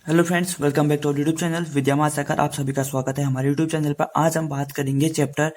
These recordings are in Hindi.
Hello friends, welcome back to YouTube channel Vidya Masakar. आप सभी का स्वागत है हमारे यूट्यूब चैनल पर। आज हम बात करेंगे चैप्टर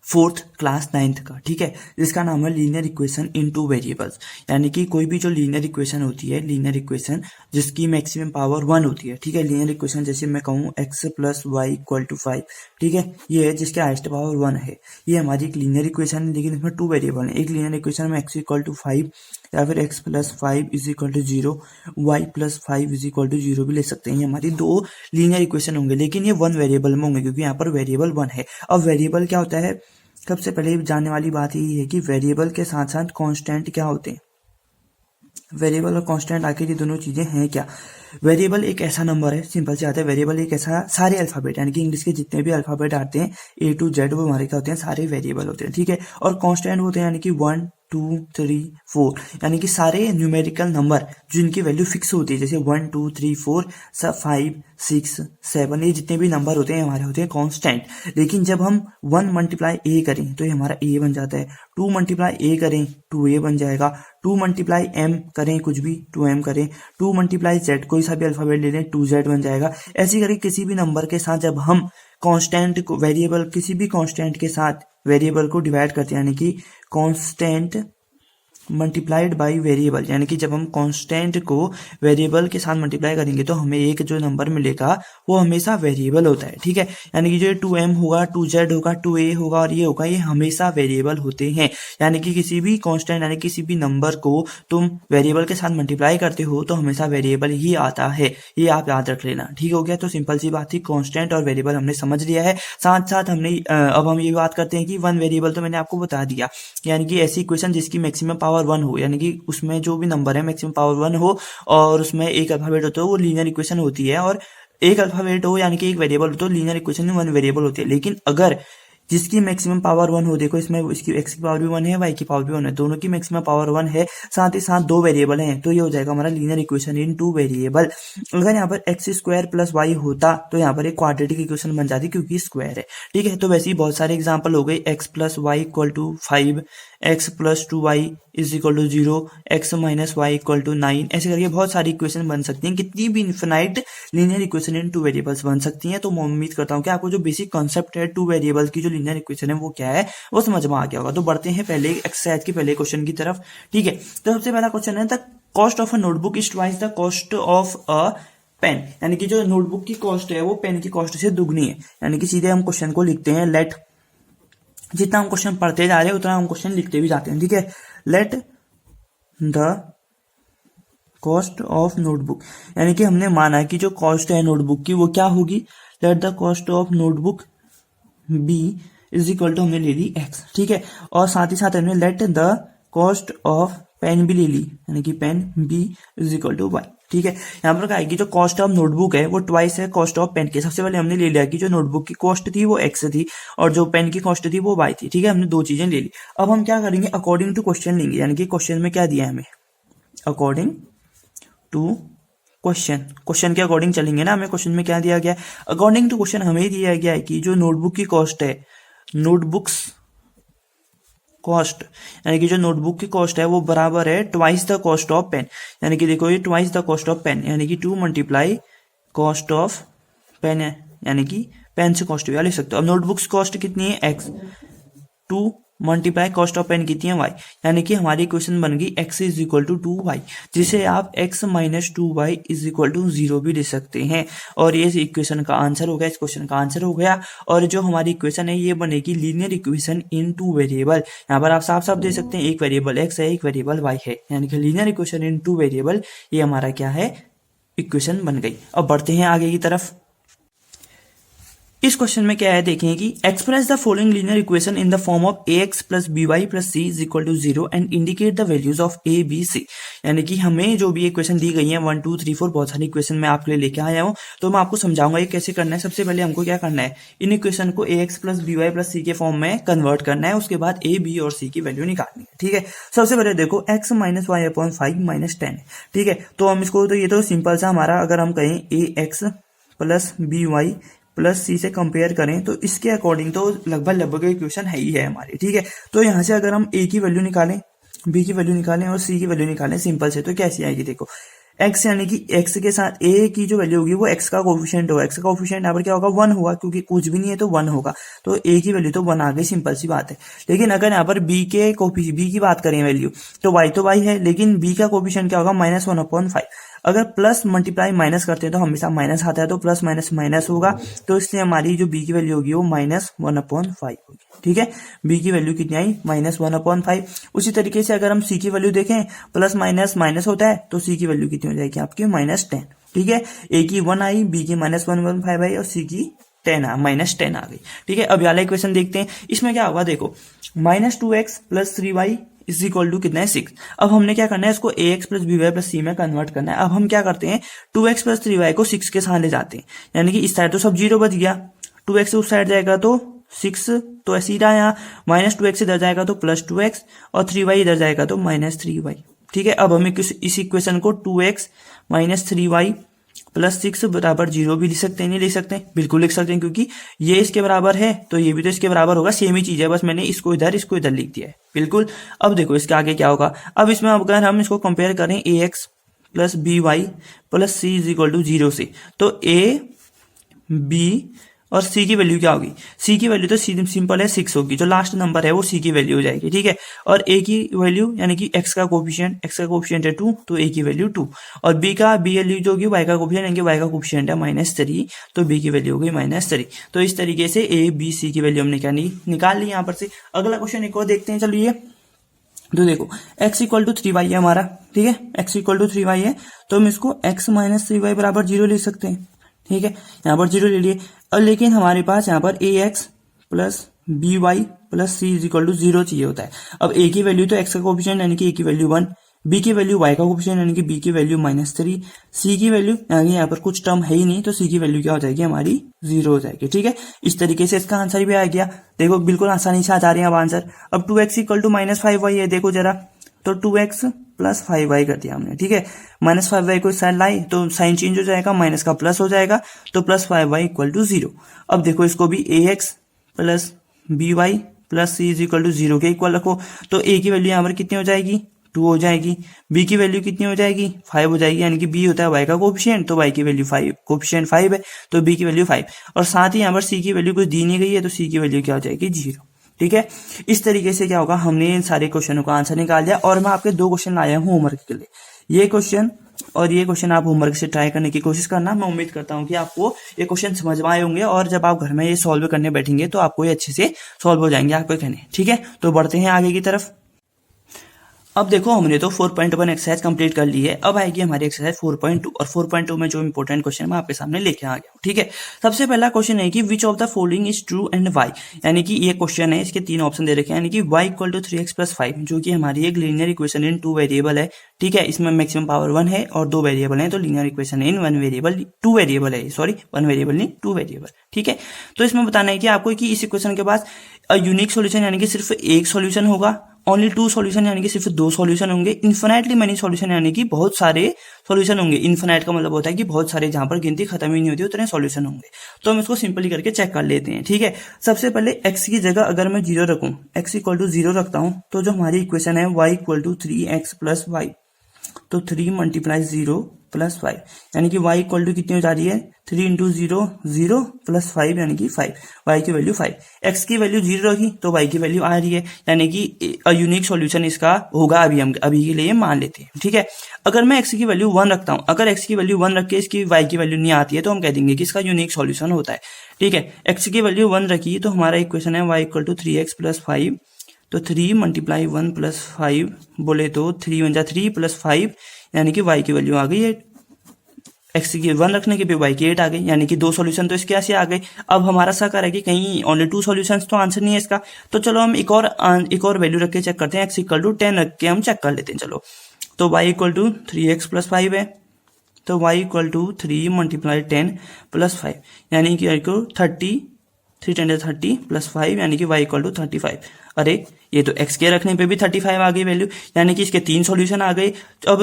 4th क्लास 9th का, ठीक है, जिसका नाम है लीनियर इक्वेशन इन टू वेरिएबल्स। यानी कि कोई भी जो लीनियर इक्वेशन होती है, लीनियर इक्वेशन जिसकी मैक्सिमम पावर 1 होती है, ठीक है। लीनियर इक्वेशन जैसे मैं कहूँ x plus y equal to 5, ठीक है, ये है जिसके हाईएस्ट पावर 1 है। ये हमारी एक लीनियर इक्वेशन है, लेकिन इसमें 2 वेरिएबल है। एक लीनियर इक्वेशन में x इक्वल टू 5 या फिर x plus 5 is equal to 0, y plus 5 is equal to 0 भी ले सकते हैं। ये हमारी दो लीनियर इक्वेशन होंगे, लेकिन ये 1 वेरिएबल में होंगे क्योंकि यहाँ पर वेरिएबल 1 है। अब वेरिएबल क्या होता है, सबसे पहले जानने वाली बात यही है कि वेरिएबल के साथ साथ कांस्टेंट क्या होते हैं। वेरिएबल और कांस्टेंट आखिर ये दोनों चीजें हैं क्या। वेरिएबल एक ऐसा नंबर है, सिंपल से आता है। वेरिएबल एक ऐसा, सारे अल्फाबेट यानी कि इंग्लिश के जितने भी अल्फाबेट आते हैं A to Z वो हमारे क्या होते हैं, सारे वेरिएबल होते हैं, ठीक है। और कांस्टेंट होते हैं यानी कि 1 2 3 4, यानी कि सारे न्यूमेरिकल नंबर जिनकी वैल्यू फिक्स होती है, जैसे 1 2 3 4 5 6 7, ये जितने भी नंबर होते हैं हमारे होते हैं कांस्टेंट। लेकिन जब हम 1 मल्टीप्लाई ए करें तो ये हमारा ए बन जाता है, 2 मल्टीप्लाई ए करें 2a बन जाएगा, 2 मल्टीप्लाई m करें कुछ भी 2m करें, 2 मल्टीप्लाई z कोई सा भी अल्फाबेट ले लें 2z बन जाएगा। ऐसे करके किसी भी नंबर के साथ जब हम कांस्टेंट को वेरिएबल, किसी भी कांस्टेंट के साथ वेरिएबल को डिवाइड करते हैं, यानी कि कांस्टेंट मल्टीप्लाइड बाई वेरिएबल, यानी कि जब हम कांस्टेंट को वेरिएबल के साथ मल्टीप्लाई करेंगे तो हमें एक जो नंबर मिलेगा वो हमेशा वेरिएबल होता है, ठीक है। यानी कि जो 2m होगा, 2z होगा, 2a होगा और ये होगा, ये हमेशा वेरिएबल होते हैं। यानी कि किसी भी कांस्टेंट यानी किसी भी नंबर को तुम वेरिएबल के साथ मल्टीप्लाई करते हो तो हमेशा वेरिएबल ही आता है, ये आप याद रख लेना, ठीक हो गया। तो सिंपल सी बात थी, कांस्टेंट और वेरिएबल हमने समझ लिया है। साथ साथ हमने अब हम ये बात करते हैं कि 1 वेरिएबल तो मैंने आपको बता दिया, यानी कि ऐसी इक्वेशन जिसकी मैक्सिमम पावर 1 हो, यानी कि उसमें जो भी नंबर है मैक्सिमम पावर 1 हो और उसमें एक अल्फाबेट हो तो वो लीनियर इक्वेशन होती है। और एक अल्फाबेट हो यानी कि एक वेरिएबल हो तो लीनियर इक्वेशन में 1 वेरिएबल होती है। लेकिन अगर जिसकी मैक्सिमम पावर 1 हो, देखो इसमें इसकी x की पावर भी 1 है, y की पावर भी 1 है, दोनों की मैक्सिमम पावर 1 है, साथ ही साथ 2 वेरिएबल हैं, तो ये हो जाएगा हमारा लीनियर इक्वेशन इन 2 वेरिएबल। अगर यहाँ पर x स्क्वायर प्लस y होता तो यहाँ पर एक क्वाड्रेटिक इक्वेशन बन जाती क्योंकि स्क्वायर है, ठीक है। तो वैसे ही बहुत सारे एग्जाम्पल हो गए, x plus y equal to 5, x plus 2y is equal to 0, x minus y equal to 9, ऐसे करके बहुत सारी इक्वेशन बन सकती हैं। कितनी भी इनफिनाइट लीनियर इक्वेशन इन 2 वेरिएबल्स बन सकती हैं। तो मैं उम्मीद करता हूँ कि आपको जो बेसिक कॉन्सेप्ट है 2 वेरिएबल की जो लीनियर इक्वेशन है वो क्या है वो समझ में आ गया होगा। तो बढ़ते हैं पहले एक्सरसाइज के पहले क्वेश्चन की तरफ, ठीक है। तो सबसे पहला क्वेश्चन है, the cost of a notebook is twice the cost of a pen, यानी कि जो नोटबुक की कॉस्ट है वो पेन की कॉस्ट से दुगनी है। यानी कि सीधे हम क्वेश्चन को लिखते हैं, लेट, जितना हम क्वेश्चन पढ़ते जा रहे हैं उतना हम क्वेश्चन लिखते भी जाते हैं, ठीक है। Late the cost of notebook, यानी कि हमने माना कि जो कॉस्ट है नोटबुक की वो क्या होगी, let the cost of notebook be is equal to, हमने ले ली x, ठीक है। और साथ ही साथ हमने let the cost of pen भी ले ली, यानी कि pen be is equal to y, ठीक है। यहाँ पर क्या आएगी, जो कॉस्ट ऑफ नोटबुक है वो ट्वाइस है कॉस्ट ऑफ पेन के। सबसे पहले हमने ले लिया कि जो नोटबुक की कॉस्ट थी वो x थी और जो पेन की कॉस्ट थी वो y थी, ठीक है। हमने दो चीजें ले ली। अब हम क्या करेंगे, अकॉर्डिंग टू क्वेश्चन लेंगे, यानी कि क्वेश्चन में क्या दिया है हमें, अकॉर्डिंग टू क्वेश्चन के अकॉर्डिंग चलेंगे ना। हमें क्वेश्चन में क्या दिया गया है, अकॉर्डिंग टू क्वेश्चन हमें दिया गया है कि जो नोटबुक की कॉस्ट है, नोटबुक्स कॉस्ट, यानी कि जो नोटबुक की कॉस्ट है वो बराबर है twice the cost of pen. यानी कि देखो ये twice the cost of pen, यानी कि 2 मल्टीप्लाई कॉस्ट ऑफ पेन है, यानी कि पेन से कॉस्ट भी लिख सकते हो। अब नोटबुक्स कॉस्ट कितनी है x, 2 multiply cost of pen कितनी है y, यानी कि हमारी इक्वेशन बन गई x is equal to 2y, जिसे आप x minus 2y is equal to 0 भी ले सकते हैं। और ये इक्वेशन का आंसर हो गया, इस क्वेश्चन का आंसर हो गया। और जो हमारी इक्वेशन है ये बनेगी लीनियर इक्वेशन इन 2 वेरिएबल। यहाँ पर आप साफ साफ दे सकते हैं, एक वेरिएबल x है, एक वेरिएबल y है, यानी कि लीनियर इक्वेशन इन 2 वेरिएबल, ये हमारा क्या है, इक्वेशन बन गई। अब बढ़ते हैं आगे की तरफ। इस क्वेश्चन में क्या है, देखें कि express the following linear equation in the form of ax plus by plus c is equal to 0 and indicate the values of a b c। यानी कि हमें जो भी इक्वेशन दी गई है 1 2 3 4 बहुत सारी इक्वेशन मैं आपके लिए लेके आया हूँ, तो मैं आपको समझाऊंगा ये कैसे करना है। सबसे पहले हमको क्या करना है, इन इक्वेशन को ax plus by plus c के फॉर्म में कन्वर्ट करना है, उसके बाद a b और c की वैल्यू निकालनी है, ठीक है। सबसे पहले देखो x minus y upon 5 minus 10, ठीक है। तो हम इसको, तो ये तो सिंपल सा हमारा, अगर हम कहें ax प्लस by प्लस सी से कंपेयर करें तो इसके अकॉर्डिंग तो लगभग इक्वेशन है ही है हमारी, ठीक है। तो यहाँ से अगर हम a की वैल्यू निकालें, b की वैल्यू निकालें और c की वैल्यू निकालें सिंपल से, तो कैसी आएगी, देखो एक्स यानी कि एक्स के साथ ए की जो वैल्यू होगी वो एक्स का कोफिशिएंट होगा। एक्स का कोफिशिएंट यहाँ पर क्या होगा, 1 होगा, क्योंकि कुछ भी नहीं है तो 1 होगा, तो ए की वैल्यू तो 1 आ गई, सिंपल सी बात है। लेकिन अगर यहाँ पर बी की बात करें वैल्यू, तो वाई है, लेकिन बी का कोफिशिएंट क्या होगा, -1/5। अगर प्लस मल्टीप्लाई माइनस करते हैं तो हमेशा माइनस आता है, तो प्लस माइनस माइनस होगा, तो इसलिए हमारी जो बी की वैल्यू होगी वो -1/5 होगी। ठीक है, बी की वैल्यू कितनी आई, -1/5। उसी तरीके से अगर हम सी की वैल्यू देखें, प्लस माइनस माइनस होता है, तो सी की वैल्यू कितनी हो जाएगी आपकी, -10। ठीक है, ए की 1 आई, बी की -1/5 आई और सी की -10 आ गई। ठीक है, अब वाला इक्वेशन देखते हैं, इसमें क्या होगा, देखो -2x + 3y = कितना है, 6। अब हमने क्या करना है, इसको ax + by + c में कन्वर्ट करना है। अब हम क्या करते हैं, 2x + 3y को 6 के साथ ले जाते हैं, यानी कि इस साइड तो सब 0 बच गया, 2x उस साइड जाएगा तो 6, तो ऐसे ही रहा यहाँ, -2x इधर जाएगा तो +2x और 3y इधर जाएगा तो -3y। ठीक है, अब हम इस इक्वेशन को 2x - 3y + 6 = 0 भी लिख सकते हैं, नहीं लिख सकते, बिल्कुल लिख सकते हैं, क्योंकि ये इसके बराबर है तो ये भी तो इसके बराबर होगा, सेम ही चीज है, बस मैंने इसको इधर लिख दिया है, बिल्कुल। अब देखो इसके आगे क्या होगा, अब इसमें अगर हम इसको कंपेयर करें ax + by + c = 0 से, तो a b और c की वैल्यू क्या होगी, c की वैल्यू तो सिंपल है 6 होगी, जो लास्ट नंबर है वो c की वैल्यू हो जाएगी। ठीक है, और a की वैल्यू यानी कि x का कोफिशिएंट है 2, तो a की वैल्यू 2, और b वैल्यू जो होगी y का कोफिशिएंट, यानी कि y का कोफिशिएंट है -3, तो b की वैल्यू होगी -3। तो इस तरीके से a b c की वैल्यू हमने क्या निकाल ली यहाँ पर से। अगला क्वेश्चन एक और देखते हैं, चलिए। तो देखो x = 3y है हमारा, ठीक है, x = 3y है, तो हम इसको x - 3y = 0 लिख सकते हैं। ठीक है, यहाँ पर 0 ले लिए, और लेकिन हमारे पास यहाँ पर ax + by + c = 0 चाहिए होता है। अब a की वैल्यू तो x का कोफिशिएंट यानी कि a की वैल्यू 1, b की वैल्यू y का कोफिशिएंट यानी कि b की वैल्यू -3, c की वैल्यू यानी यहाँ पर कुछ टर्म है ही नहीं, तो c की वैल्यू क्या हो जाएगी, हमारी 0 हो जाएगी। ठीक है, इस तरीके से इसका आंसर भी आ गया। देखो बिल्कुल आसानी से आ जा रहे हैं अब आंसर। अब 2x = -5y है, देखो जरा, तो 2x + 5y कर दिया हमने। ठीक है, -5y को इस साइड लाई तो साइन चेंज हो जाएगा, माइनस का प्लस हो जाएगा, तो +5y = 0। अब देखो इसको भी ax + by + c = 0 के इक्वल रखो, तो a की वैल्यू यहाँ पर कितनी हो जाएगी, 2 हो जाएगी, b की वैल्यू कितनी हो जाएगी, 5 हो जाएगी, यानी कि b होता है y का कोफिशिएंट, तो y की वैल्यू 5, कोफिशिएंट 5 है, तो b की वैल्यू 5, और साथ ही यहाँ पर c की वैल्यू कुछ दी नहीं गई है, तो c की वैल्यू क्या हो जाएगी, 0। ठीक है, इस तरीके से क्या होगा, हमने इन सारे क्वेश्चनों का आंसर निकाल दिया, और मैं आपके 2 क्वेश्चन लाया हूँ होमवर्क के लिए। ये क्वेश्चन और ये क्वेश्चन आप होमवर्क से ट्राई करने की कोशिश करना। मैं उम्मीद करता हूँ कि आपको ये क्वेश्चन समझ में आए होंगे, और जब आप घर में ये सॉल्व करने बैठेंगे तो आपको ये अच्छे से सॉल्व हो जाएंगे आपके कहने। ठीक है, तो बढ़ते हैं आगे की तरफ। अब देखो हमने तो 4.1 एक्सरसाइज कंप्लीट कर ली है, अब आएगी हमारी एक्सरसाइज 4.2, और 4.2 में जो इंपॉर्टेंट क्वेश्चन मैं आपके सामने लेके आ गया हूँ। ठीक है, सबसे पहला क्वेश्चन है कि which of the following is true and why, यानी कि ये क्वेश्चन है, इसके 3 ऑप्शन दे रखे हैं, यानी कि y = 3x + 5, जो कि हमारी एक लीनियर इक्वेशन इन 2 वेरिएबल है। ठीक है, इसमें मैक्सिमम पावर 1 है और 2 वेरिएबल है, तो लीनियर इक्वेशन इन 1 वेरिएबल 2 वेरिएबल है, सॉरी 1 वेरिएबल नहीं 2 वेरिएबल। ठीक है, तो इसमें बताना है कि आपको कि इस इक्वेशन के पास यूनिक सॉल्यूशन यानी कि सिर्फ एक सॉल्यूशन होगा, ओनली 2 सॉल्यूशन यानी कि सिर्फ 2 सॉल्यूशन होंगे, इन्फिनाइटली मेनी सॉल्यूशन यानी कि बहुत सारे सॉल्यूशन होंगे। इन्फिनाइट का मतलब होता है कि बहुत सारे, जहां पर गिनती खत्म ही नहीं होती उतने सॉल्यूशन होंगे। तो हम इसको सिंपली करके चेक कर लेते हैं। ठीक है, सबसे पहले x की जगह अगर मैं 0 रखूं, x = 0 रखता हूं, तो जो हमारी इक्वेशन है y = 3x + y, तो 3 × 0 + 5, यानी कि y = कितनी हो जा रही है, 3 × 0 0 + 5 यानी कि 5, y की वैल्यू 5, x की वैल्यू 0 रखी तो y की वैल्यू आ रही है, यानी कि यूनिक सॉल्यूशन इसका होगा, हम अभी के लिए मान लेते हैं। ठीक है, अगर मैं x की वैल्यू 1 रखता हूं, अगर x की वैल्यू 1 रख के इसकी y की वैल्यू नहीं आती है, तो हम कह देंगे कि इसका यूनिक सॉल्यूशन होता है। ठीक है, x की वैल्यू 1 रखी तो हमारा इक्वेशन है y = 3x + 5, तो 3 × 1 + 5 बोले तो 3 × 3 + 5, यानी कि y की वैल्यू आ गई 8, x की 1 रखने के पे y की 8 आ गई, यानी कि 2 सॉल्यूशन तो इसके ऐसे आ गए। अब हमारा शक है कि कहीं ओनली 2 सॉल्यूशंस तो आंसर नहीं है इसका, तो चलो हम एक और वैल्यू रख के चेक करते हैं, x = 10 रख के हम चेक कर लेते हैं। चलो, तो y = 3x + 5 है, तो y = 3 × 10 + 5, यानी कि 30, 3 × 30 + 5, यानी कि y = 35। अरे ये तो x के रखने पे भी 35 आ गई वैल्यू, यानी कि इसके 3 सॉल्यूशन आ गए। अब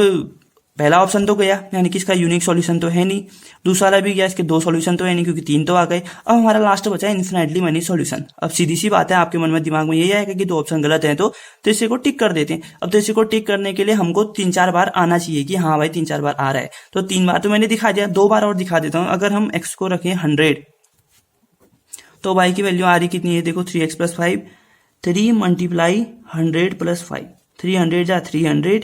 पहला ऑप्शन तो गया, यानी कि इसका यूनिक सॉल्यूशन तो है नहीं। दूसरा वाला भी गया, इसके 2 सॉल्यूशन तो है नहीं क्योंकि 3 तो आ गए। अब हमारा लास्ट बचा है इन्फिनेटली मनी सॉल्यूशन। अब सीधी सी बात है, आपके मन में दिमाग में यही आएगा कि 2 ऑप्शन गलत है, तो इसी को टिक कर देते हैं। अब तो इसी को टिक करने के लिए हमको 3-4 बार आना चाहिए कि हाँ भाई 3-4 बार आ रहा है। तो 3 बार तो मैंने दिखा दिया, 2 बार और दिखा देता हूँ। अगर हम x को रखें 100 तो y की वैल्यू आ रही कितनी है, देखो 3x + 5, 3 × 100 + 5, 300 जा 300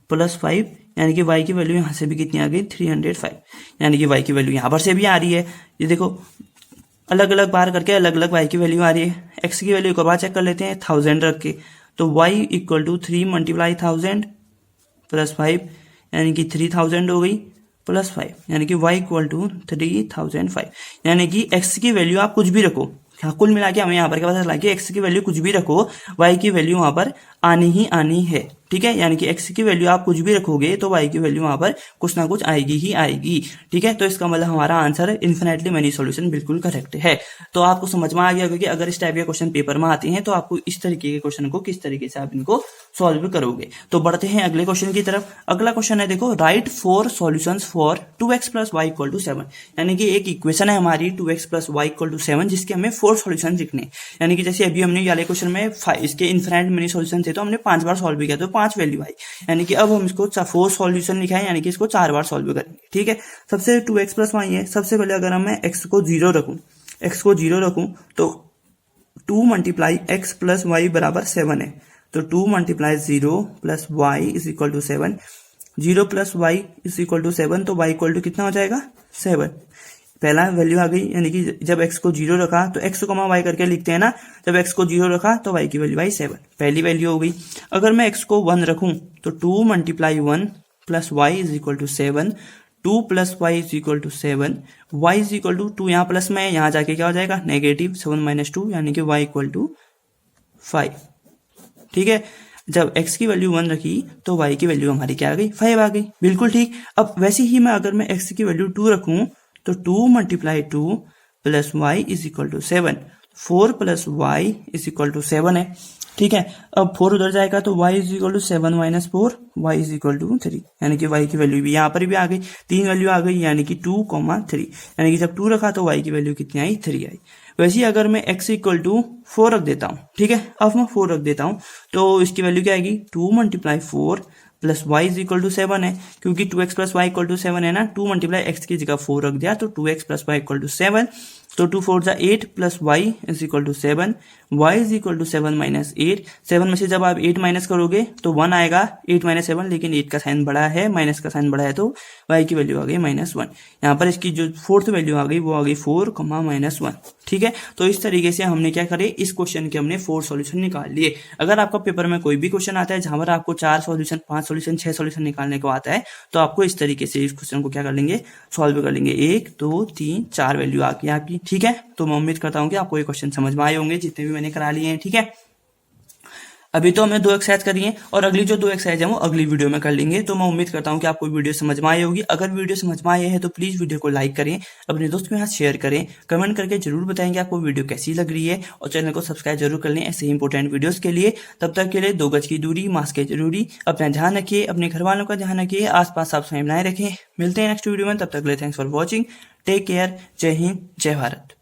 + 5, यानी कि y की वैल्यू यहाँ से भी कितनी आ गई 305, यानी कि y की वैल्यू यहाँ पर से भी आ रही है। ये देखो अलग अलग बार करके अलग अलग y की वैल्यू आ रही है। x की वैल्यू एक बार चेक कर लेते हैं 1000 रख के, तो y = 3 × 1000 + 5, यानी कि 3000 हो गई +5, यानी कि y = 3005, यानी कि x की वैल्यू आप कुछ भी रखो, कुल मिला के हमें यहाँ पर क्या पता चला कि x की वैल्यू कुछ भी रखो, y की वैल्यू वहां पर आनी ही आनी है। ठीक है, यानी कि x की वैल्यू आप कुछ भी रखोगे तो y की वैल्यू वहां पर कुछ ना कुछ आएगी ही आएगी। ठीक है, तो इसका मतलब हमारा आंसर इन्फिनेटली मनी सॉल्यूशन बिल्कुल करेक्ट है। तो आपको समझ में आ गया कि अगर इस टाइप के क्वेश्चन पेपर में आते हैं तो आपको इस तरीके के क्वेश्चन को किस तरीके से आप इनको सॉल्व करोगे। तो बढ़ते हैं अगले क्वेश्चन की तरफ। अगला क्वेश्चन है, देखो right 4 solutions for 2x + y = 7, यानी कि एक इक्वेशन है हमारी 2x + y = 7 जिसके हमें 4 सॉल्यूशन लिखने। यानी कि जैसे अभी हमने वाले क्वेश्चन में इसके इन्फिनिट मनी सॉल्यूशन थे तो हमने 5 बार सॉल्व किया तो 5 वैल्यू आई, यानी कि अब हम इसको 4 सॉल्यूशन लिखा है, यानी कि इसको 4 बार सॉल्व करेंगे। ठीक है, सबसे 2x + y है। सबसे पहले अगर मैं x को 0 रखूं तो 2 × x + y = 7 है, तो 2 × 0 + y = 7, 0 + y = 7, तो y = कितना हो जाएगा 7। पहला वैल्यू आ गई, यानी कि जब x को 0 रखा तो x, y करके लिखते हैं ना, जब x को 0 रखा तो y की वैल्यू आई 7, पहली वैल्यू हो गई। अगर मैं x को 1 रखूं तो 2 × 1 + y = 7, 2 + y = 7, y = 2, यहाँ प्लस में यहाँ जाके क्या हो जाएगा नेगेटिव, 7 - 2, यानी कि y = 5। ठीक है, जब x की वैल्यू 1 रखी तो y की वैल्यू हमारी क्या आ गई 5 आ गई, बिल्कुल ठीक। अब वैसे ही मैं अगर मैं x की वैल्यू 2 रखूं तो 2 × 2 + y = 7, 4 + y = 7 है। ठीक है, अब 4 उधर जाएगा तो y = 7 - 4, y = 3, यानी कि y की वैल्यू भी यहाँ पर भी आ गई, 3 वैल्यू आ गई, यानी कि 2, 3, यानी कि जब 2 रखा तो y की वैल्यू कितनी आई 3 आई। वैसे ही अगर मैं x = 4 रख देता हूँ, ठीक है, अब मैं 4 रख देता हूँ तो इसकी वैल्यू क्या आएगी 2 × 4 + y = 7 है, क्योंकि 2x + y = 7 है ना, 2 × x की जगह 4 रख दिया तो 2x + y = 7, तो 2 4 = 8 + y = 7, y = 7 - 8, 7 में से जब आप 8 माइनस करोगे तो 1 आएगा, 8 - 7, लेकिन 8 का साइन बड़ा है, माइनस का साइन बड़ा है, तो y की वैल्यू आ गई -1। यहाँ पर इसकी जो 4th वैल्यू आ गई वो आ गई 4, -1। ठीक है, तो इस तरीके से हमने क्या करे, इस क्वेश्चन के हमने 4 सॉल्यूशन निकाल लिए। अगर आपका पेपर में कोई भी क्वेश्चन आता है जहां पर आपको 4 सॉल्यूशन, 5 सॉल्यूशन, 6 सॉल्यूशन निकालने को आता है तो आपको इस तरीके से इस क्वेश्चन को क्या कर लेंगे, सॉल्व कर लेंगे। 1 2 3 4 वैल्यू आ गई आपकी। ठीक है, तो मैं उम्मीद करता हूँ कि आपको ये क्वेश्चन समझ में आए होंगे जितने भी मैंने करा लिए हैं। ठीक है, अभी तो हमने 2 एक्सरसाइज करी है और अगली जो 2 एक्सरसाइज है वो अगली वीडियो में कर लेंगे। तो मैं उम्मीद करता हूँ कि आपको वीडियो समझ में आई होगी। अगर वीडियो समझ में आई है तो प्लीज वीडियो को लाइक करें, अपने दोस्तों के साथ शेयर करें, कमेंट करके जरूर बताएंगे आपको वीडियो कैसी लग रही है, और चैनल को सब्सक्राइब जरूर कर लें ऐसे इंपॉर्टेंट वीडियोस के लिए। तब तक के लिए 2 गज की दूरी, मास्क है जरूरी, अपना ध्यान रखिए, अपने घर वालों का ध्यान रखिए, आसपास साफ सफाई बनाए रखें। मिलते हैं नेक्स्ट वीडियो में, तब तक के लिए thanks for watching, take care, जय हिंद, जय भारत।